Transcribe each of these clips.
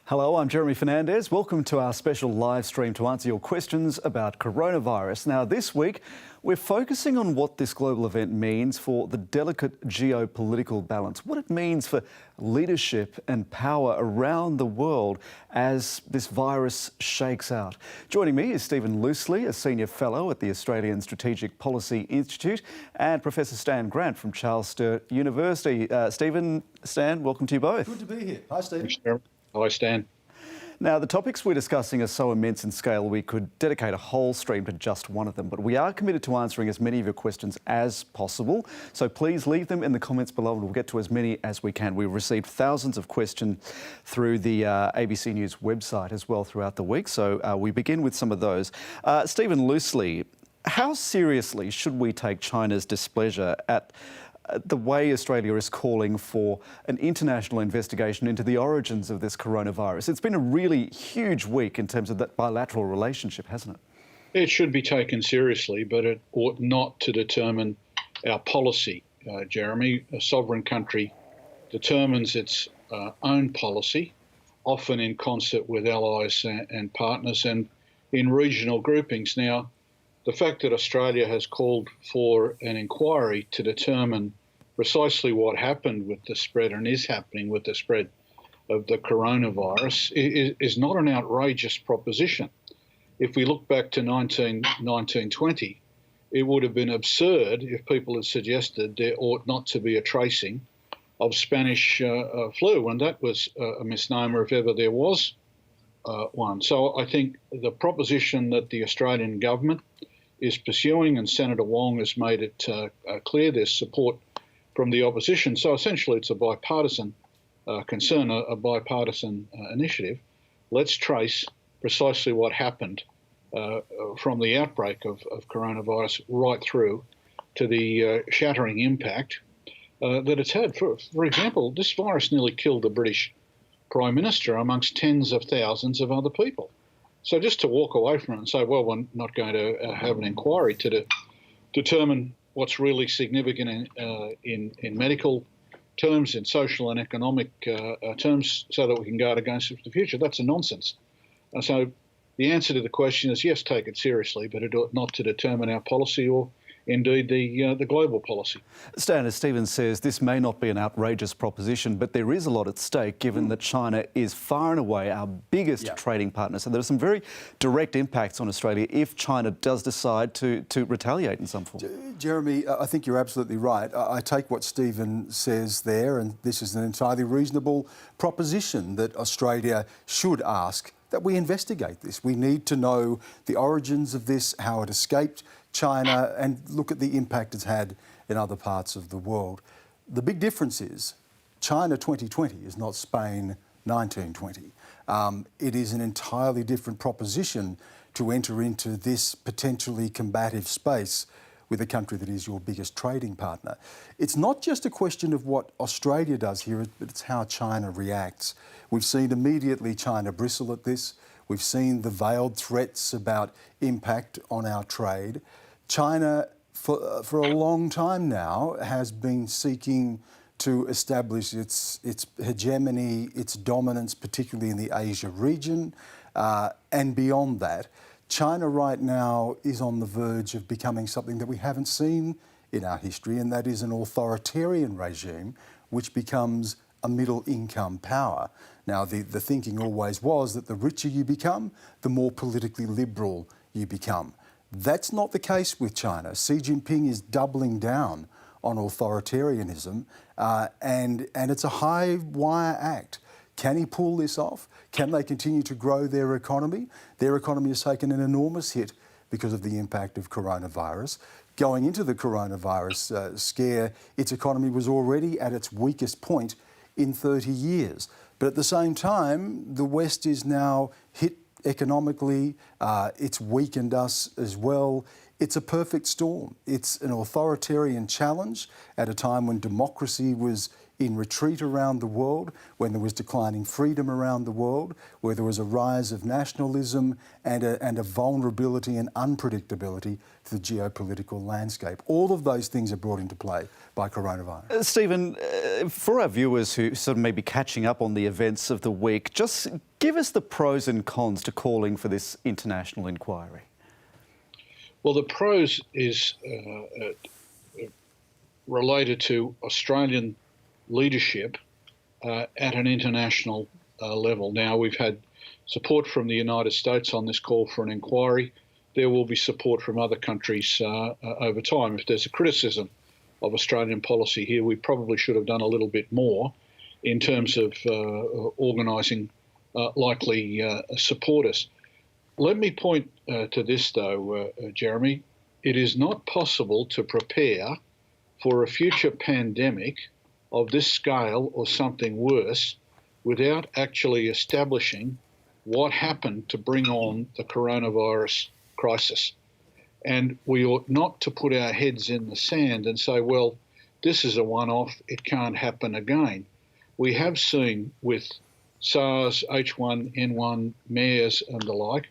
Hello, I'm Jeremy Fernandez. Welcome to our special live stream to answer your questions about coronavirus. Now, this week, we're focusing on what this global event means for the delicate geopolitical balance, what it means for leadership and power around the world as this virus shakes out. Joining me is Stephen Loosley, a Senior Fellow at the Australian Strategic Policy Institute, and Professor Stan Grant from Charles Sturt University. Stephen, Stan, welcome to you both. Good to be here. Hi, Stephen. Thanks, Jeremy. Hello, Stan. Now, the topics we're discussing are so immense in scale we could dedicate a whole stream to just one of them, but we are committed to answering as many of your questions as possible, so please leave them in the comments below and we'll get to as many as we can. We've received thousands of questions through the ABC News website as well throughout the week, so we begin with some of those. Stephen Loosley, how seriously should we take China's displeasure at the way Australia is calling for an international investigation into the origins of this coronavirus? It's been a really huge week in terms of that bilateral relationship, hasn't it? It should be taken seriously, but it ought not to determine our policy, Jeremy. A sovereign country determines its own policy, often in concert with allies and partners and in regional groupings. Now, the fact that Australia has called for an inquiry to determine precisely what happened with the spread and is happening with the spread of the coronavirus is not an outrageous proposition. If we look back to 1920, it would have been absurd if people had suggested there ought not to be a tracing of Spanish flu, and that was a misnomer if ever there was one. So I think the proposition that the Australian government is pursuing, and Senator Wong has made it clear there's support from the opposition. So essentially it's a bipartisan concern, a bipartisan initiative. Let's trace precisely what happened from the outbreak of coronavirus right through to the shattering impact that it's had. For example, this virus nearly killed the British Prime Minister amongst tens of thousands of other people. So just to walk away from it and say, well, we're not going to have an inquiry to determine what's really significant in medical terms, in social and economic terms, so that we can guard against it for the future, that's a nonsense. So the answer to the question is yes, take it seriously, but it ought not to determine our policy or indeed the global policy. Stan, as Stephen says, this may not be an outrageous proposition, but there is a lot at stake given that China is far and away our biggest trading partner. So there are some very direct impacts on Australia if China does decide to retaliate in some form. Jeremy, I think you're absolutely right. I take what Stephen says there, and this is an entirely reasonable proposition that Australia should ask that we investigate this. We need to know the origins of this, how it escaped China, and look at the impact it's had in other parts of the world. The big difference is China 2020 is not Spain 1920. It is an entirely different proposition to enter into this potentially combative space with a country that is your biggest trading partner. It's not just a question of what Australia does here, but it's how China reacts. We've seen immediately China bristle at this. We've seen the veiled threats about impact on our trade. China, for a long time now, has been seeking to establish its hegemony, its dominance, particularly in the Asia region, and beyond that. China right now is on the verge of becoming something that we haven't seen in our history, and that is an authoritarian regime which becomes a middle-income power. Now, the thinking always was that the richer you become, the more politically liberal you become. That's not the case with China. Xi Jinping is doubling down on authoritarianism, and it's a high-wire act. Can he pull this off? Can they continue to grow their economy? Their economy has taken an enormous hit because of the impact of coronavirus. Going into the coronavirus scare, its economy was already at its weakest point in 30 years. But at the same time, the West is now hit economically. It's weakened us as well. It's a perfect storm. It's an authoritarian challenge at a time when democracy was in retreat around the world, when there was declining freedom around the world, where there was a rise of nationalism and a vulnerability and unpredictability to the geopolitical landscape. All of those things are brought into play by coronavirus. Stephen, for our viewers who sort of may be catching up on the events of the week, just give us the pros and cons to calling for this international inquiry. Well, the pros is related to Australian leadership at an international level. Now, we've had support from the United States on this call for an inquiry. There will be support from other countries over time. If there's a criticism of Australian policy here, we probably should have done a little bit more in terms of organising likely supporters. Let me point to this, though, Jeremy. It is not possible to prepare for a future pandemic of this scale or something worse without actually establishing what happened to bring on the coronavirus crisis. And we ought not to put our heads in the sand and say, well, this is a one-off, it can't happen again. We have seen with SARS, H1N1, MERS and the like,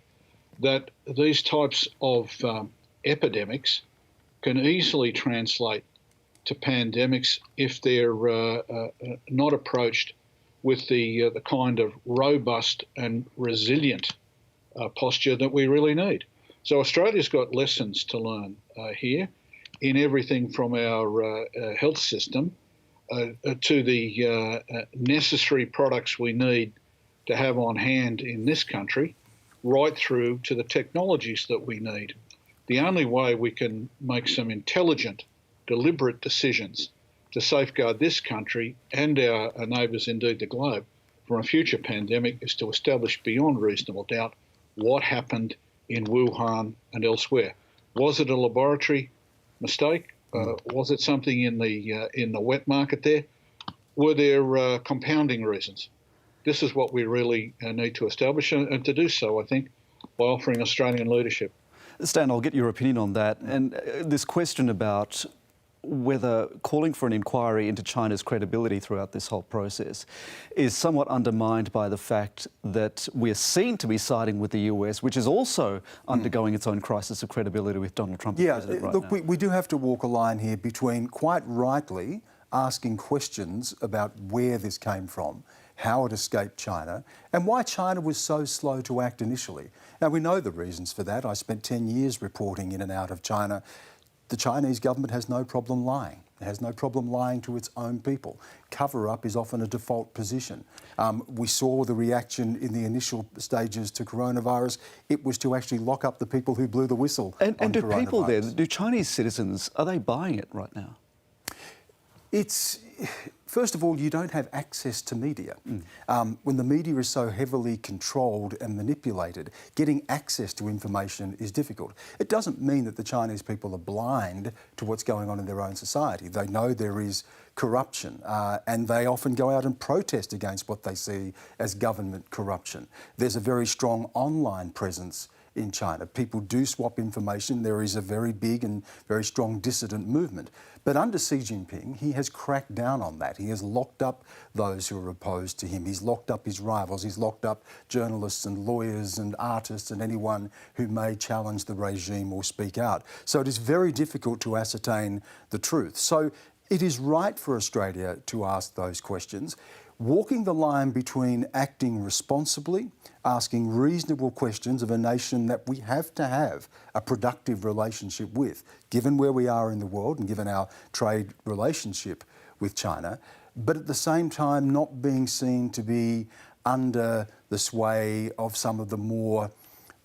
that these types of epidemics can easily translate to pandemics if they're not approached with the kind of robust and resilient posture that we really need. So Australia's got lessons to learn here in everything from our health system to the necessary products we need to have on hand in this country, right through to the technologies that we need. The only way we can make some intelligent, deliberate decisions to safeguard this country and our neighbours, indeed the globe, from a future pandemic is to establish beyond reasonable doubt what happened in Wuhan and elsewhere. Was it a laboratory mistake? Was it something in the wet market there? Were there compounding reasons? This is what we really need to establish, and to do so, I think, by offering Australian leadership. Stan, I'll get your opinion on that. And this question about whether calling for an inquiry into China's credibility throughout this whole process is somewhat undermined by the fact that we're seen to be siding with the US, which is also undergoing its own crisis of credibility with Donald Trump as president right now. We do have to walk a line here between quite rightly asking questions about where this came from, how it escaped China, and why China was so slow to act initially. Now, we know the reasons for that. I spent 10 years reporting in and out of China. The Chinese government has no problem lying. It has no problem lying to its own people. Cover-up is often a default position. We saw the reaction in the initial stages to coronavirus. It was to actually lock up the people who blew the whistle on And do coronavirus. people there, do Chinese citizens, are they buying it right now? First of all, you don't have access to media. When the media is so heavily controlled and manipulated, getting access to information is difficult. It doesn't mean that the Chinese people are blind to what's going on in their own society. They know there is corruption, and they often go out and protest against what they see as government corruption. There's a very strong online presence in China. People do swap information. There is a very big and very strong dissident movement. But under Xi Jinping, he has cracked down on that. He has locked up those who are opposed to him. He's locked up his rivals. He's locked up journalists and lawyers and artists and anyone who may challenge the regime or speak out. So it is very difficult to ascertain the truth. So it is right for Australia to ask those questions, walking the line between acting responsibly, asking reasonable questions of a nation that we have to have a productive relationship with, given where we are in the world and given our trade relationship with China, but at the same time not being seen to be under the sway of some of the more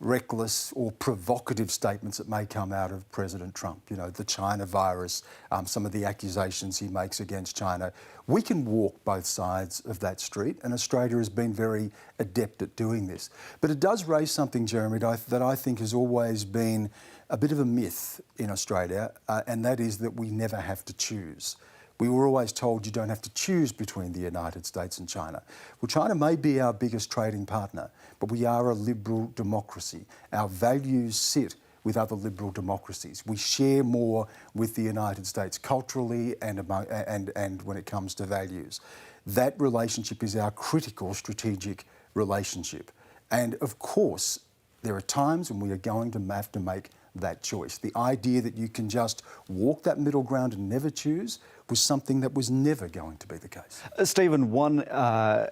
reckless or provocative statements that may come out of President Trump. You know, the China virus, some of the accusations he makes against China. We can walk both sides of that street, and Australia has been very adept at doing this. But it does raise something, Jeremy, that I think has always been a bit of a myth in Australia, and that is that we never have to choose. We were always told you don't have to choose between the United States and China. Well, China may be our biggest trading partner, but we are a liberal democracy. Our values sit with other liberal democracies. We share more with the United States culturally and when it comes to values. That relationship is our critical strategic relationship. And of course, there are times when we are going to have to make that choice. The idea that you can just walk that middle ground and never choose was something that was never going to be the case. Stephen, one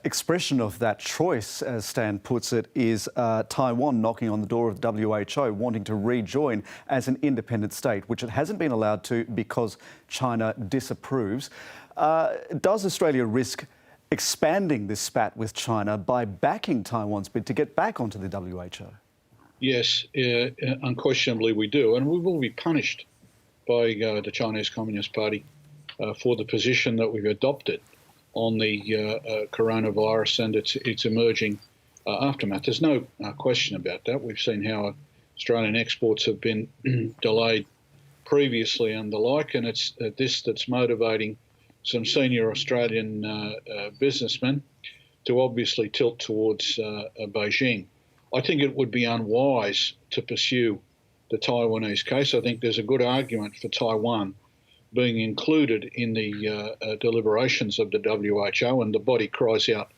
expression of that choice, as Stan puts it, is Taiwan knocking on the door of the WHO, wanting to rejoin as an independent state, which it hasn't been allowed to because China disapproves. Does Australia risk expanding this spat with China by backing Taiwan's bid to get back onto the WHO? Yes, unquestionably we do, and we will be punished by the Chinese Communist Party for the position that we've adopted on the coronavirus and its emerging aftermath. There's no question about that. We've seen how Australian exports have been delayed previously and the like, and it's this that's motivating some senior Australian businessmen to obviously tilt towards Beijing. I think it would be unwise to pursue the Taiwanese case. I think there's a good argument for Taiwan being included in the deliberations of the WHO, and the body cries out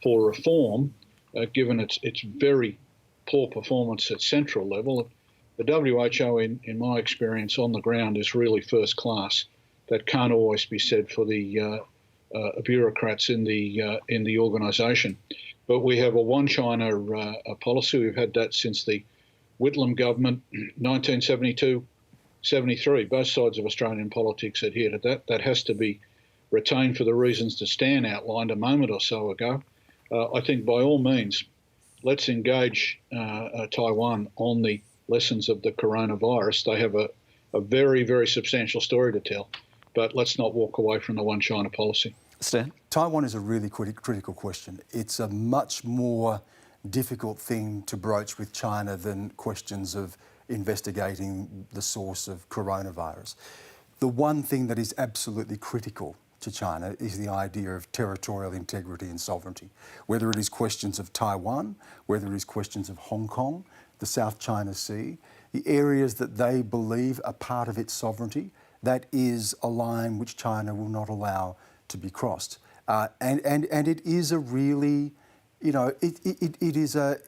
for reform, given its very poor performance at central level. The WHO, in my experience, on the ground is really first class. That can't always be said for the bureaucrats in the organisation. But we have a one China policy. We've had that since the Whitlam government, 1972-73. Both sides of Australian politics adhere to that. That has to be retained for the reasons that Stan outlined a moment or so ago. I think by all means, let's engage Taiwan on the lessons of the coronavirus. They have a very, very substantial story to tell, but let's not walk away from the one China policy. Stan? Taiwan is a really critical question. It's a much more difficult thing to broach with China than questions of investigating the source of coronavirus. The one thing that is absolutely critical to China is the idea of territorial integrity and sovereignty. Whether it is questions of Taiwan, whether it is questions of Hong Kong, the South China Sea, the areas that they believe are part of its sovereignty, that is a line which China will not allow to be crossed. And it is a really, it is a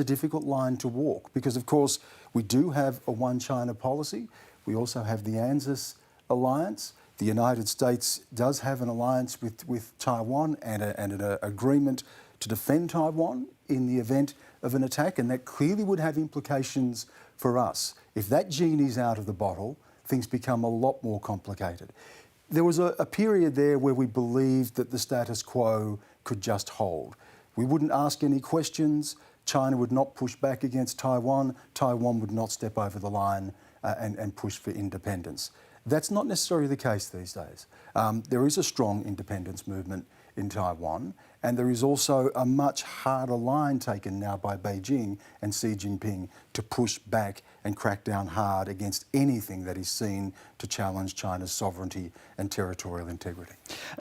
difficult line to walk because, of course, we do have a one China policy. We also have the ANZUS alliance. The United States does have an alliance with Taiwan and an agreement to defend Taiwan in the event of an attack, and that clearly would have implications for us. If that genie's out of the bottle, things become a lot more complicated. There was a period there where we believed that the status quo could just hold. We wouldn't ask any questions. China would not push back against Taiwan. Taiwan would not step over the line and push for independence. That's not necessarily the case these days. There is a strong independence movement in Taiwan, and there is also a much harder line taken now by Beijing and Xi Jinping to push back and crack down hard against anything that is seen to challenge China's sovereignty and territorial integrity.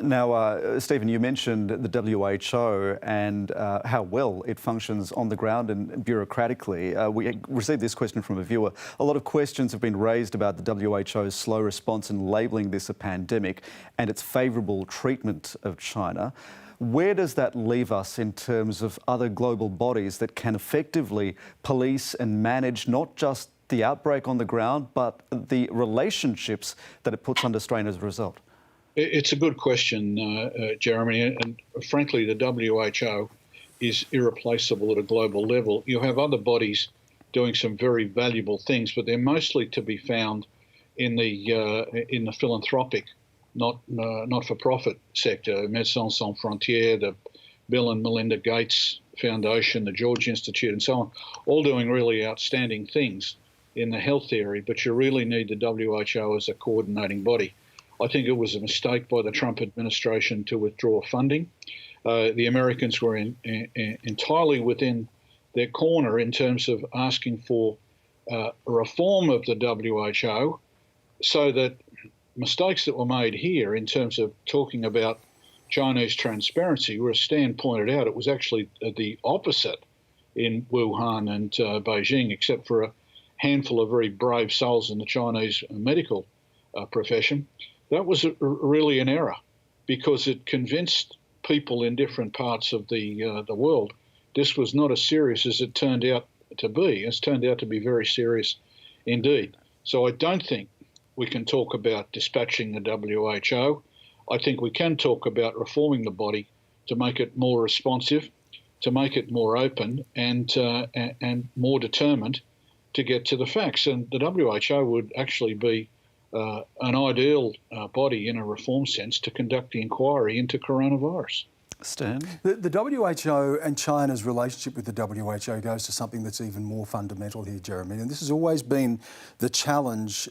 Now, Stephen, you mentioned the WHO and how well it functions on the ground and bureaucratically. We received this question from a viewer. A lot of questions have been raised about the WHO's slow response in labelling this a pandemic and its favourable treatment of China. Where does that leave us in terms of other global bodies that can effectively police and manage not just the outbreak on the ground, but the relationships that it puts under strain as a result? It's a good question, Jeremy, and frankly, the WHO is irreplaceable at a global level. You have other bodies doing some very valuable things, but they're mostly to be found in the philanthropic, not-for-profit sector. Médecins Sans Frontières, the Bill and Melinda Gates Foundation, the George Institute, and so on, all doing really outstanding things in the health area, but you really need the WHO as a coordinating body. I think it was a mistake by the Trump administration to withdraw funding. The Americans were entirely within their corner in terms of asking for a reform of the WHO so that mistakes that were made here in terms of talking about Chinese transparency, where Stan pointed out, it was actually the opposite in Wuhan and Beijing, except for handful of very brave souls in the Chinese medical profession, that was really an error, because it convinced people in different parts of the world this was not as serious as it turned out to be. It's turned out to be very serious indeed. So I don't think we can talk about dispatching the WHO. I think we can talk about reforming the body to make it more responsive, to make it more open and more determined to get to the facts. And the WHO would actually be an ideal body in a reform sense to conduct the inquiry into coronavirus. Stan? The WHO and China's relationship with the WHO goes to something that's even more fundamental here, Jeremy. And this has always been the challenge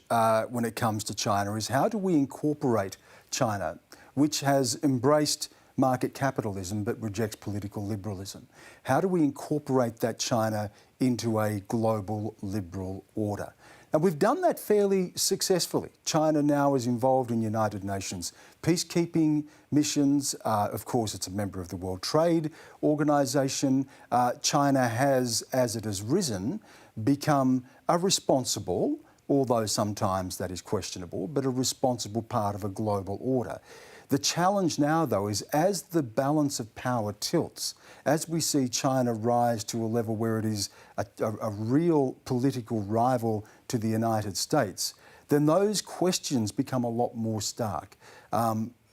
when it comes to China, is how do we incorporate China, which has embraced market capitalism but rejects political liberalism? How do we incorporate that China into a global liberal order? And we've done that fairly successfully. China now is involved in United Nations peacekeeping missions. Of course, it's a member of the World Trade Organization. China has, as it has risen, become a responsible, although sometimes that is questionable, but a responsible part of a global order. The challenge now, though, is as the balance of power tilts, as we see China rise to a level where it is a real political rival to the United States, then those questions become a lot more stark.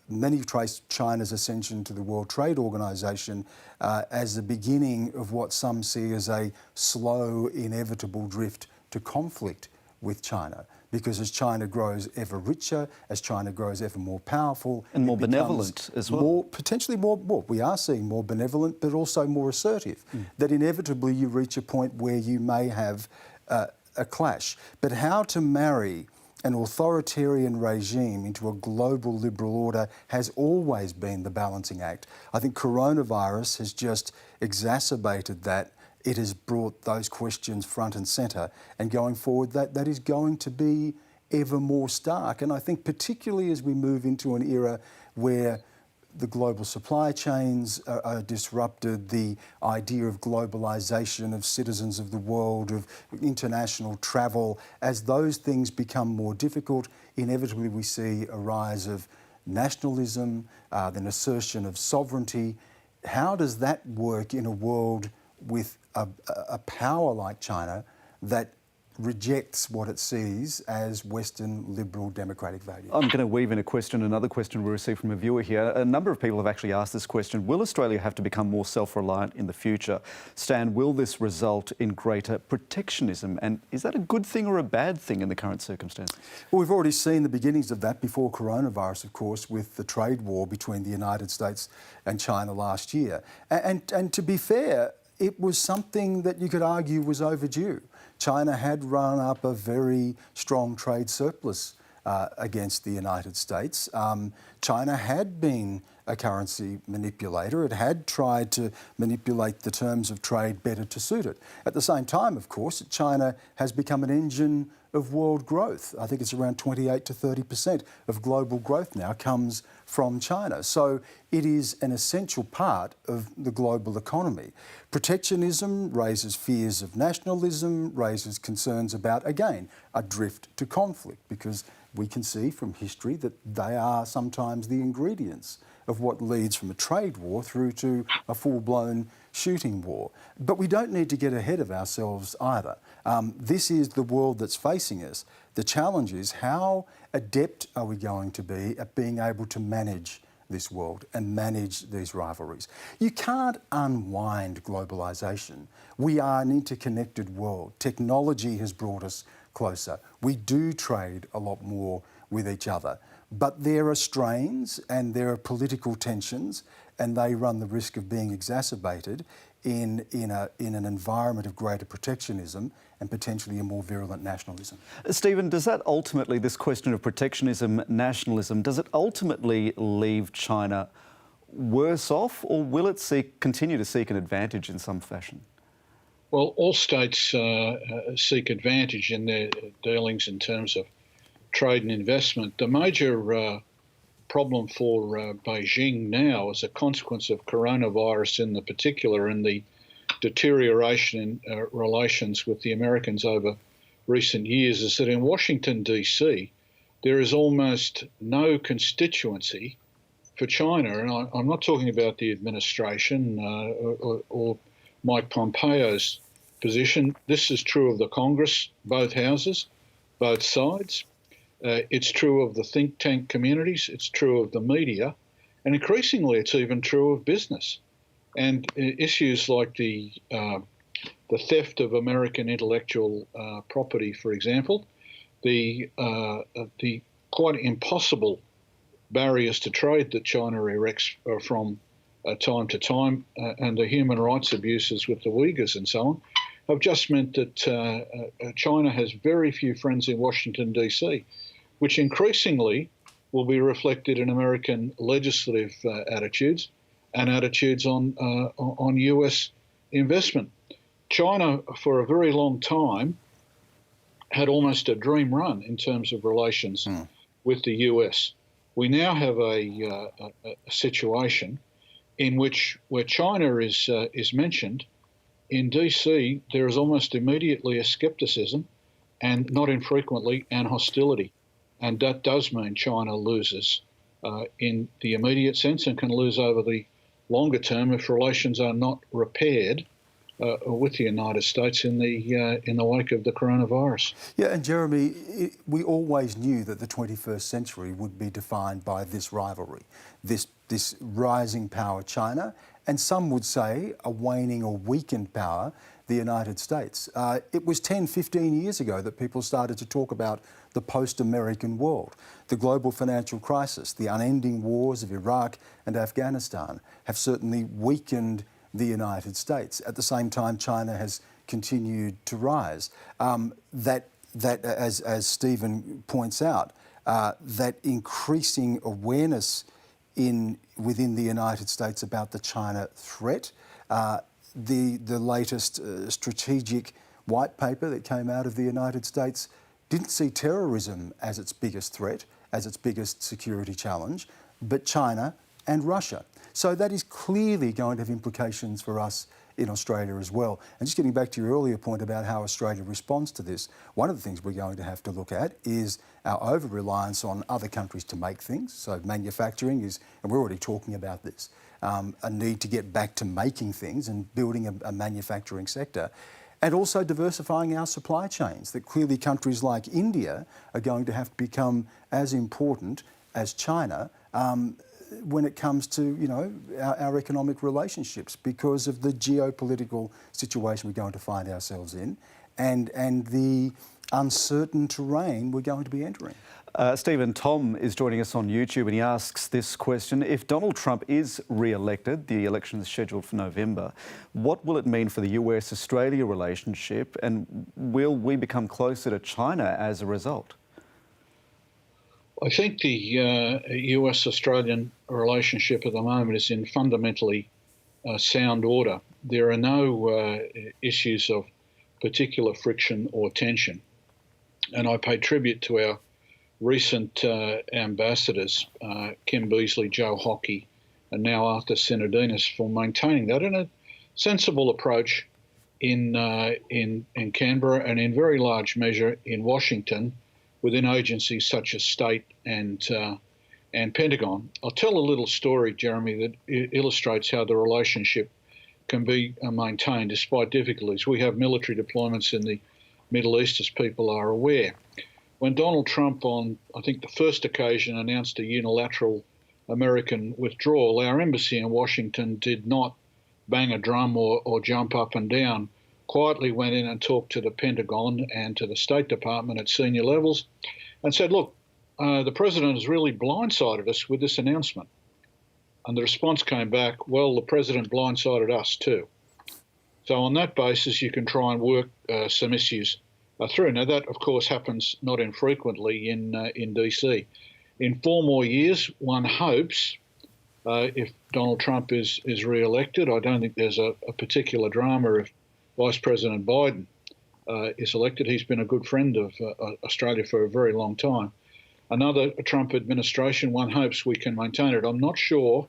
Many trace China's ascension to the World Trade Organization as the beginning of what some see as a slow, inevitable drift to conflict with China. Because as China grows ever richer, as China grows ever more powerful... And more benevolent as well. Potentially more, well, we are seeing more benevolent, but also more assertive. That inevitably you reach a point where you may have a clash. But how to marry an authoritarian regime into a global liberal order has always been the balancing act. I think coronavirus has just exacerbated that. It has brought those questions front and centre, and going forward that is going to be ever more stark. And I think particularly as we move into an era where the global supply chains are disrupted, the idea of globalisation, of citizens of the world, of international travel, as those things become more difficult, inevitably we see a rise of nationalism, then assertion of sovereignty. How does that work in a world with a power like China that rejects what it sees as Western liberal democratic values? I'm going to weave in another question we received from a viewer here. A number of people have actually asked this question. Will Australia have to become more self-reliant in the future? Stan, will this result in greater protectionism? And is that a good thing or a bad thing in the current circumstances? Well, we've already seen the beginnings of that before coronavirus, of course, with the trade war between the United States and China last year. And to be fair, it was something that you could argue was overdue. China had run up a very strong trade surplus against the United States. China had been a currency manipulator. It had tried to manipulate the terms of trade better to suit it. At the same time, of course, China has become an engine of world growth. I think it's around 28 to 30% of global growth now comes from China. So it is an essential part of the global economy. Protectionism raises fears of nationalism, raises concerns about, again, a drift to conflict, because we can see from history that they are sometimes the ingredients of what leads from a trade war through to a full-blown shooting war. But we don't need to get ahead of ourselves either. This is the world that's facing us. The challenge is, how adept are we going to be at being able to manage this world and manage these rivalries? You can't unwind globalisation. We are an interconnected world. Technology has brought us closer. We do trade a lot more with each other. But there are strains and there are political tensions, and they run the risk of being exacerbated in an environment of greater protectionism and potentially a more virulent nationalism. Stephen, does that ultimately, this question of protectionism, nationalism, does it ultimately leave China worse off, or will it continue to seek an advantage in some fashion? Well, all states seek advantage in their dealings in terms of trade and investment. The major problem for Beijing now, as a consequence of coronavirus in the particular, and the deterioration in relations with the Americans over recent years is that in Washington, D.C., there is almost no constituency for China. And I'm not talking about the administration or Mike Pompeo's position. This is true of the Congress, both houses, both sides. It's true of the think tank communities. It's true of the media. And increasingly, it's even true of business. And issues like the theft of American intellectual property, for example, the quite impossible barriers to trade that China erects from time to time, and the human rights abuses with the Uyghurs and so on, have just meant that China has very few friends in Washington, D.C., which increasingly will be reflected in American legislative attitudes and attitudes on US investment. China, for a very long time, had almost a dream run in terms of relations with the US. We now have a situation in which, where China is mentioned, in DC there is almost immediately a skepticism, and not infrequently an hostility, and that does mean China loses in the immediate sense, and can lose over the longer term if relations are not repaired with the United States in the wake of the coronavirus. Yeah, and Jeremy, we always knew that the 21st century would be defined by this rivalry, this rising power, China, and some would say a waning or weakened power, the United States. It was 10, 15 years ago that people started to talk about the post-American world. The global financial crisis, the unending wars of Iraq and Afghanistan have certainly weakened the United States. At the same time, China has continued to rise. That as Stephen points out, that increasing awareness within the United States about the China threat, the latest strategic white paper that came out of the United States didn't see terrorism as its biggest threat, as its biggest security challenge, but China and Russia. So that is clearly going to have implications for us in Australia as well. And just getting back to your earlier point about how Australia responds to this, one of the things we're going to have to look at is our over-reliance on other countries to make things. So manufacturing is, and we're already talking about this, a need to get back to making things and building a manufacturing sector. And also diversifying our supply chains, that clearly countries like India are going to have to become as important as China when it comes to, you know, our economic relationships, because of the geopolitical situation we're going to find ourselves in and the uncertain terrain we're going to be entering. Stephen, Tom is joining us on YouTube and he asks this question. If Donald Trump is re-elected, the election is scheduled for November, what will it mean for the US-Australia relationship, and will we become closer to China as a result? I think the US-Australian relationship at the moment is in fundamentally sound order. There are no issues of particular friction or tension. And I pay tribute to our recent ambassadors, Kim Beazley, Joe Hockey, and now Arthur Sinodinos, for maintaining that in a sensible approach in Canberra, and in very large measure in Washington, within agencies such as State and Pentagon. I'll tell a little story, Jeremy, that illustrates how the relationship can be maintained despite difficulties. We have military deployments in the Middle East, as people are aware. When Donald Trump, on I think the first occasion, announced a unilateral American withdrawal, our embassy in Washington did not bang a drum or jump up and down. Quietly went in and talked to the Pentagon and to the State Department at senior levels and said, look, the president has really blindsided us with this announcement. And the response came back, well, the president blindsided us too. So on that basis, you can try and work some issues through. Now, that, of course, happens not infrequently in DC. In 4 more years, one hopes, if Donald Trump is re-elected, I don't think there's a particular drama if Vice President Biden is elected. He's been a good friend of Australia for a very long time. Another Trump administration, one hopes we can maintain it. I'm not sure,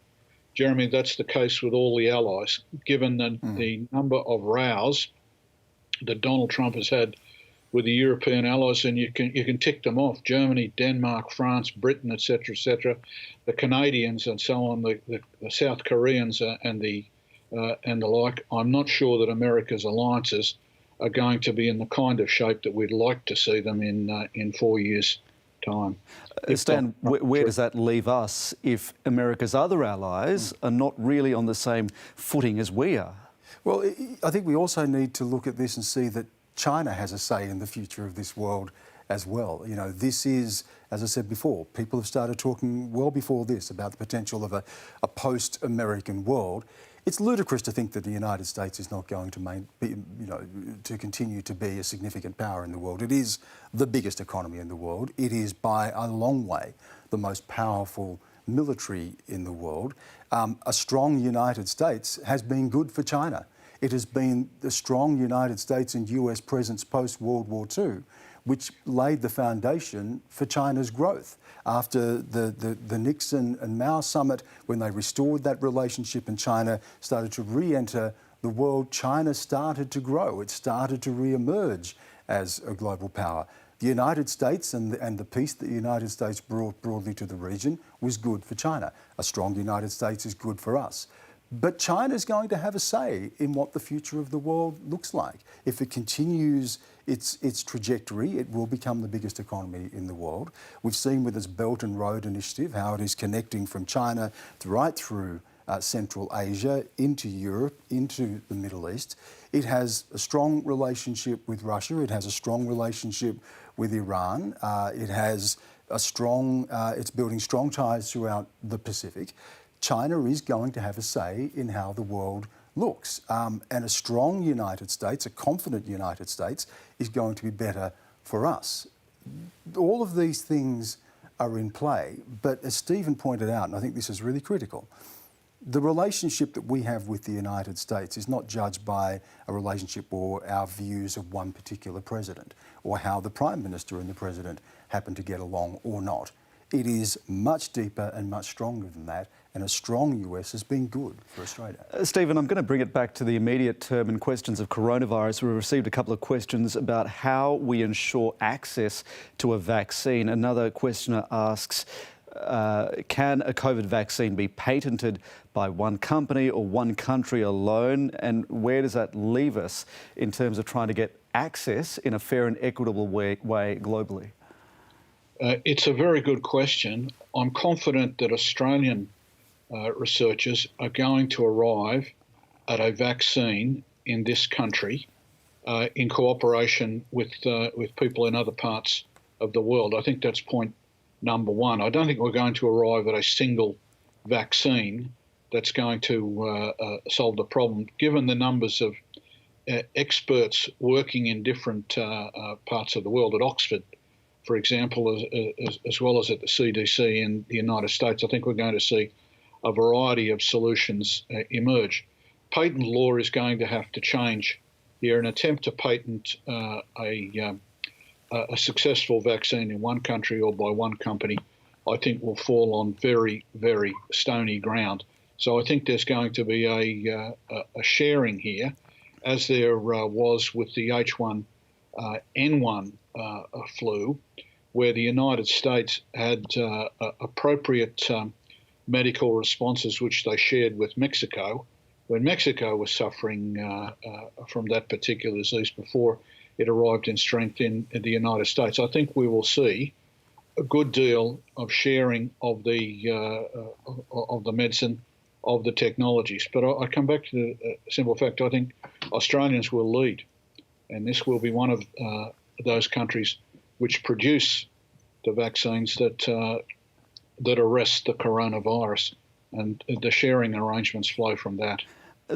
Jeremy, that's the case with all the allies, given the number of rows that Donald Trump has had with the European allies, and you can tick them off: Germany, Denmark, France, Britain, etc., etc., the Canadians, and so on, the South Koreans, and the like. I'm not sure that America's alliances are going to be in the kind of shape that we'd like to see them in 4 years' time. Stan, where does that leave us if America's other allies are not really on the same footing as we are? Well, I think we also need to look at this and see that China has a say in the future of this world as well. You know, this is, as I said before, people have started talking well before this about the potential of a post-American world. It's ludicrous to think that the United States is not going to continue to be a significant power in the world. It is the biggest economy in the world. It is by a long way the most powerful military in the world. A strong United States has been good for China. It has been the strong United States and US presence post-World War II, which laid the foundation for China's growth. After the Nixon and Mao summit, when they restored that relationship and China started to re-enter the world, China started to grow. It started to re-emerge as a global power. The United States and the peace that the United States brought broadly to the region was good for China. A strong United States is good for us. But China's going to have a say in what the future of the world looks like. If it continues its trajectory, it will become the biggest economy in the world. We've seen with its Belt and Road Initiative how it is connecting from China right through Central Asia, into Europe, into the Middle East. It has a strong relationship with Russia. It has a strong relationship with Iran. It's building strong ties throughout the Pacific. China is going to have a say in how the world looks. And a strong United States, a confident United States, is going to be better for us. All of these things are in play, but as Stephen pointed out, and I think this is really critical, the relationship that we have with the United States is not judged by a relationship or our views of one particular president or how the Prime Minister and the President happen to get along or not. It is much deeper and much stronger than that, and a strong US has been good for Australia. Stephen, I'm going to bring it back to the immediate term and questions of coronavirus. We received a couple of questions about how we ensure access to a vaccine. Another questioner asks, can a COVID vaccine be patented by one company or one country alone? And where does that leave us in terms of trying to get access in a fair and equitable way globally? It's a very good question. I'm confident that Australian researchers are going to arrive at a vaccine in this country in cooperation with people in other parts of the world. I think that's point number one. I don't think we're going to arrive at a single vaccine that's going to solve the problem. Given the numbers of experts working in different parts of the world, at Oxford, for example, as well as at the CDC in the United States, I think we're going to see a variety of solutions emerge. Patent law is going to have to change here. An attempt to patent a successful vaccine in one country or by one company, I think will fall on very, very stony ground. So I think there's going to be a sharing here, as there was with the H1N1 flu, where the United States had appropriate medical responses which they shared with Mexico, when Mexico was suffering from that particular disease before it arrived in strength in the United States. I think we will see a good deal of sharing of the medicine, of the technologies. But I come back to the simple fact, I think Australians will lead, and this will be one of those countries which produce the vaccines that arrest the coronavirus, and the sharing arrangements flow from that.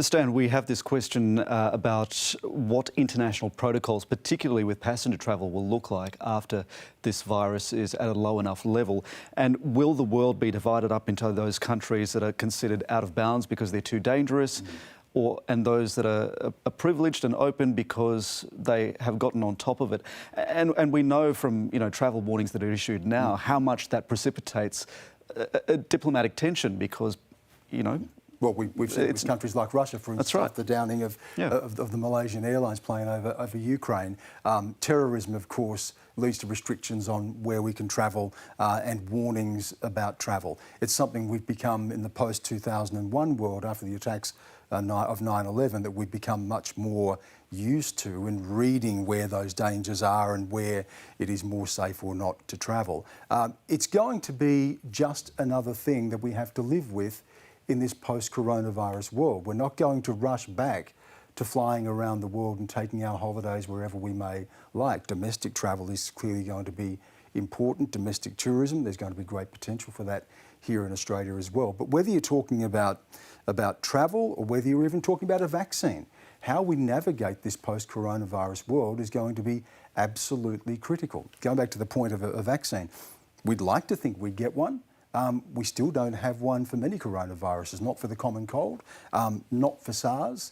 Stan, we have this question about what international protocols, particularly with passenger travel, will look like after this virus is at a low enough level. And will the world be divided up into those countries that are considered out of bounds because they're too dangerous, and those that are privileged and open because they have gotten on top of it? And we know from travel warnings that are issued now how much that precipitates a diplomatic tension, because Well, we've seen it with countries like Russia, for instance, right. the downing of the Malaysian Airlines plane over Ukraine. Terrorism, of course, leads to restrictions on where we can travel and warnings about travel. It's something we've become in the post-2001 world, after the attacks of 9/11, that we've become much more used to in reading where those dangers are and where it is more safe or not to travel. It's going to be just another thing that we have to live with in this post-coronavirus world. We're not going to rush back to flying around the world and taking our holidays wherever we may like. Domestic travel is clearly going to be important. Domestic tourism, there's going to be great potential for that here in Australia as well. But whether you're talking about travel or whether you're even talking about a vaccine, how we navigate this post-coronavirus world is going to be absolutely critical. Going back to the point of a vaccine, we'd like to think we'd get one. We still don't have one for many coronaviruses, not for the common cold, not for SARS.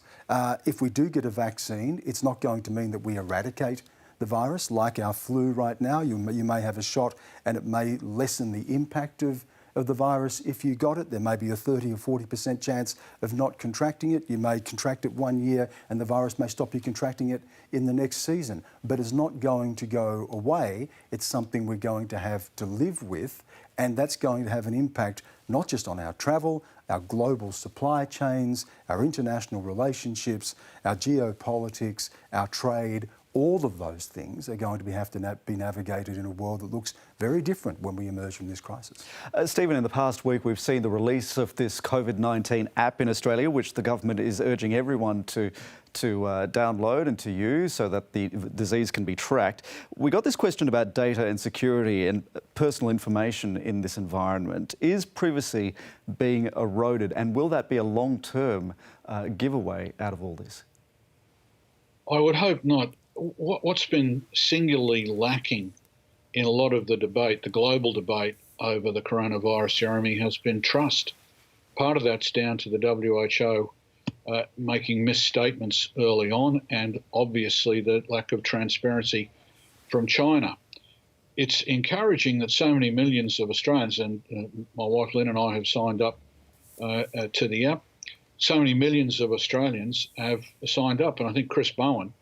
If we do get a vaccine, it's not going to mean that we eradicate the virus. Like our flu right now, you may have a shot and it may lessen the impact of the virus if you got it. There may be a 30 or 40% chance of not contracting it. You may contract it 1 year and the virus may stop you contracting it in the next season. But it's not going to go away. It's something we're going to have to live with, and that's going to have an impact not just on our travel, our global supply chains, our international relationships, our geopolitics, our trade. All of those things are going to have to be navigated in a world that looks very different when we emerge from this crisis. Stephen, in the past week, we've seen the release of this COVID-19 app in Australia, which the government is urging everyone to download and to use so that the disease can be tracked. We got this question about data and security and personal information in this environment. Is privacy being eroded, and will that be a long-term giveaway out of all this? I would hope not. What's been singularly lacking in a lot of the debate, the global debate over the coronavirus, Jeremy, has been trust. Part of that's down to the WHO making misstatements early on, and obviously the lack of transparency from China. It's encouraging that so many millions of Australians, and my wife Lynn and I have signed up to the app, so many millions of Australians have signed up, and I think Chris Bowen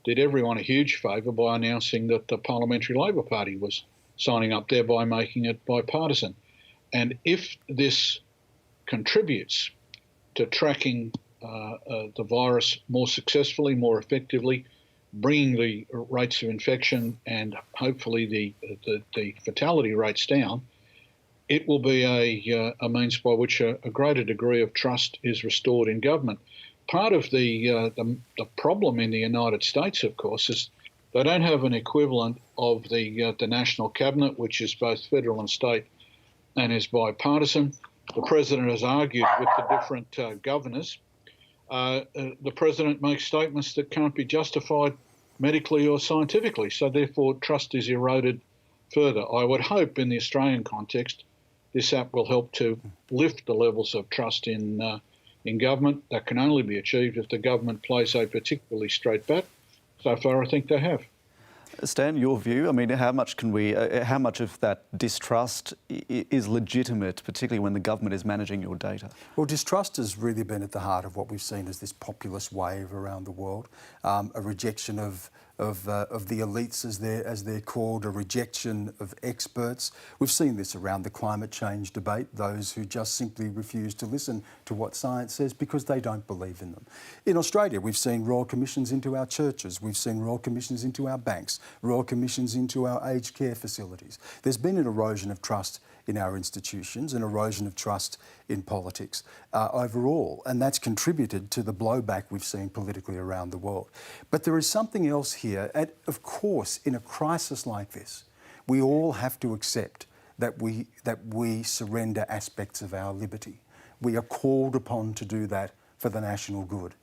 did everyone a huge favour by announcing that the Parliamentary Labor Party was signing up, thereby making it bipartisan. And if this contributes to tracking the virus more successfully, more effectively, bringing the rates of infection and hopefully the fatality rates down, it will be a means by which a greater degree of trust is restored in government. Part of the problem in the United States, of course, is they don't have an equivalent of the National Cabinet, which is both federal and state and is bipartisan. The President has argued with the different governors. The President makes statements that can't be justified medically or scientifically, so therefore trust is eroded further. I would hope in the Australian context this app will help to lift the levels of trust in government. That can only be achieved if the government plays a particularly straight bat. So far, I think they have. Stan, your view? I mean, how much of that distrust is legitimate, particularly when the government is managing your data? Well, distrust has really been at the heart of what we've seen as this populist wave around the world, a rejection of the elites, as they're called, a rejection of experts. We've seen this around the climate change debate, those who just simply refuse to listen to what science says because they don't believe in them. In Australia, we've seen royal commissions into our churches, we've seen royal commissions into our banks, royal commissions into our aged care facilities. There's been an erosion of trust in our institutions, an erosion of trust in politics overall, and that's contributed to the blowback we've seen politically around the world. But there is something else here, and of course, in a crisis like this, we all have to accept that we surrender aspects of our liberty. We are called upon to do that for the national good.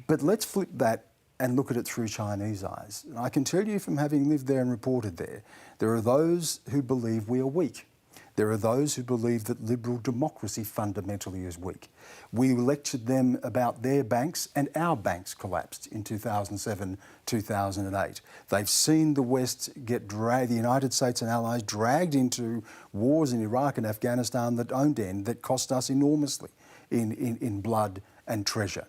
But let's flip that and look at it through Chinese eyes. And I can tell you from having lived there and reported there, there are those who believe we are weak. There are those who believe that liberal democracy fundamentally is weak. We lectured them about their banks, and our banks collapsed in 2007, 2008. They've seen the West get dragged, the United States and allies dragged into wars in Iraq and Afghanistan that don't end, that cost us enormously in blood and treasure.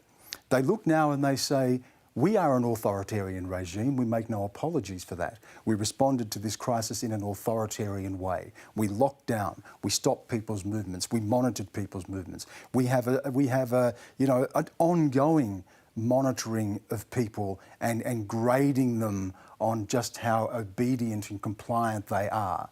They look now and they say, we are an authoritarian regime. We make no apologies for that. We responded to this crisis in an authoritarian way. We locked down. We stopped people's movements. We monitored people's movements. We have an ongoing monitoring of people and grading them on just how obedient and compliant they are.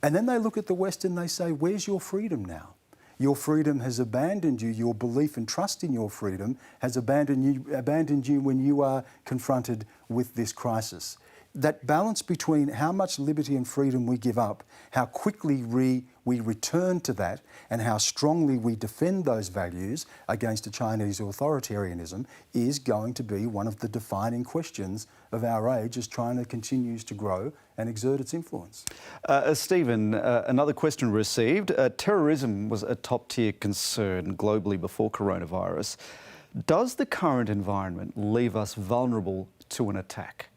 And then they look at the West and they say, where's your freedom now? Your freedom has abandoned you. Your belief and trust in your freedom has abandoned you when you are confronted with this crisis. That balance between how much liberty and freedom we give up, how quickly we return to that, and how strongly we defend those values against a Chinese authoritarianism is going to be one of the defining questions of our age as China continues to grow and exert its influence. Stephen, another question received. Terrorism was a top-tier concern globally before coronavirus. Does the current environment leave us vulnerable to an attack?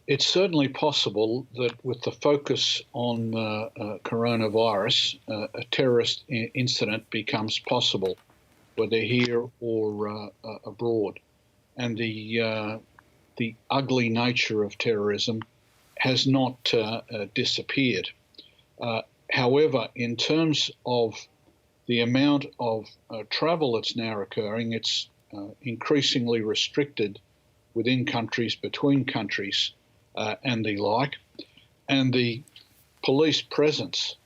It's certainly possible that with the focus on coronavirus, a terrorist incident becomes possible, whether here or abroad. And the ugly nature of terrorism has not disappeared. However, in terms of the amount of travel that's now occurring, it's increasingly restricted within countries, between countries, and the like, and the police presence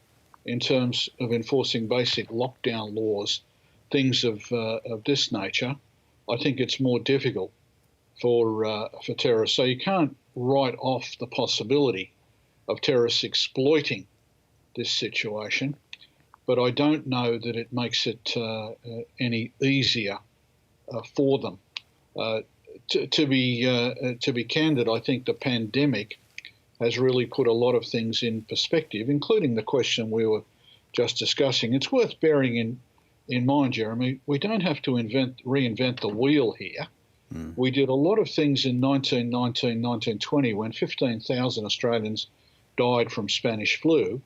in terms of enforcing basic lockdown laws, things of this nature, I think it's more difficult for terrorists. So you can't write off the possibility of terrorists exploiting this situation, but I don't know that it makes it any easier for them. To be candid, I think the pandemic has really put a lot of things in perspective, including the question we were just discussing. It's worth bearing in mind, Jeremy, we don't have to reinvent the wheel here. We did a lot of things in 1919, 1920 when 15,000 Australians died from Spanish flu,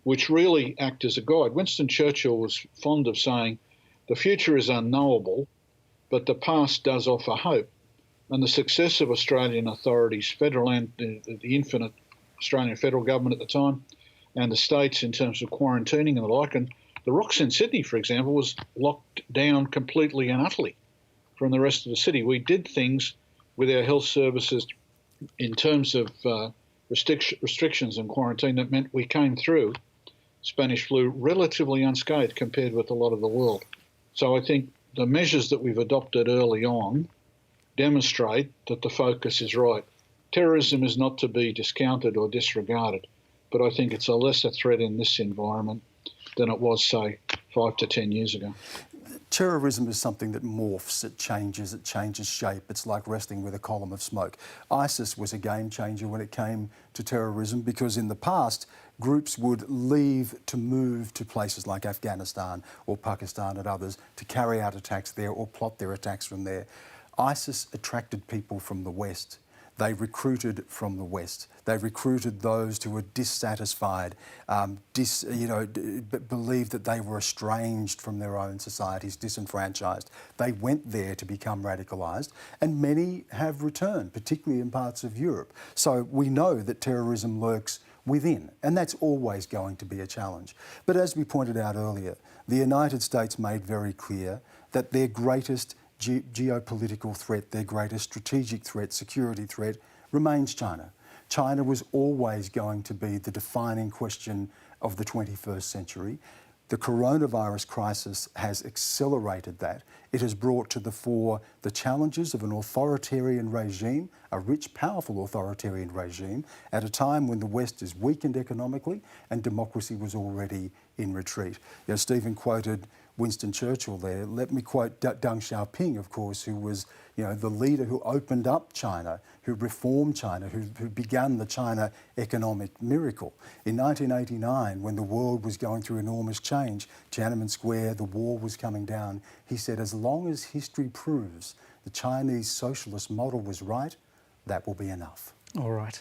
which really act as a guide. Winston Churchill was fond of saying, the future is unknowable, but the past does offer hope. And the success of Australian authorities, federal and the infinite Australian federal government at the time, and the states in terms of quarantining and the like, and the Rocks in Sydney, for example, was locked down completely and utterly from the rest of the city. We did things with our health services in terms of restrictions and quarantine that meant we came through Spanish flu relatively unscathed compared with a lot of the world. So I think the measures that we've adopted early on demonstrate that the focus is right. Terrorism is not to be discounted or disregarded, but I think it's a lesser threat in this environment than it was, say, 5 to 10 years ago. Terrorism is something that morphs, it changes shape. It's like wrestling with a column of smoke. ISIS was a game changer when it came to terrorism because in the past, groups would leave to move to places like Afghanistan or Pakistan and others to carry out attacks there or plot their attacks from there. ISIS attracted people from the West. They recruited from the West. They recruited those who were dissatisfied, believed that they were estranged from their own societies, disenfranchised. They went there to become radicalised, and many have returned, particularly in parts of Europe. So we know that terrorism lurks within, and that's always going to be a challenge. But as we pointed out earlier, the United States made very clear that their greatest geopolitical threat, their greatest strategic threat, security threat, remains China. China was always going to be the defining question of the 21st century. The coronavirus crisis has accelerated that. It has brought to the fore the challenges of an authoritarian regime a rich, powerful authoritarian regime at a time when the West is weakened economically and democracy was already in retreat. You know, Stephen quoted Winston Churchill there. Let me quote Deng Xiaoping, of course, who was, you know, the leader who opened up China, who reformed China, who began the China economic miracle. In 1989, when the world was going through enormous change, Tiananmen Square, the wall was coming down, he said, as long as history proves the Chinese socialist model was right, that will be enough. All right.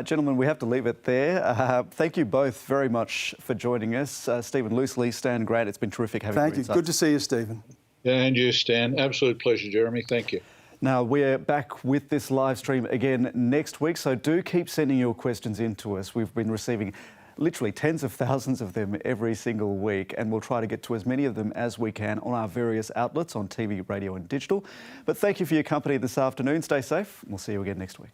Gentlemen, we have to leave it there. Thank you both very much for joining us. Stephen Loosley, Stan Grant, it's been terrific having you. Thank you. Good to see you, Stephen. Yeah, and you, Stan. Absolute pleasure, Jeremy. Thank you. Now, we're back with this live stream again next week, so do keep sending your questions in to us. We've been receiving literally tens of thousands of them every single week, and we'll try to get to as many of them as we can on our various outlets on TV, radio and digital. But thank you for your company this afternoon. Stay safe. We'll see you again next week.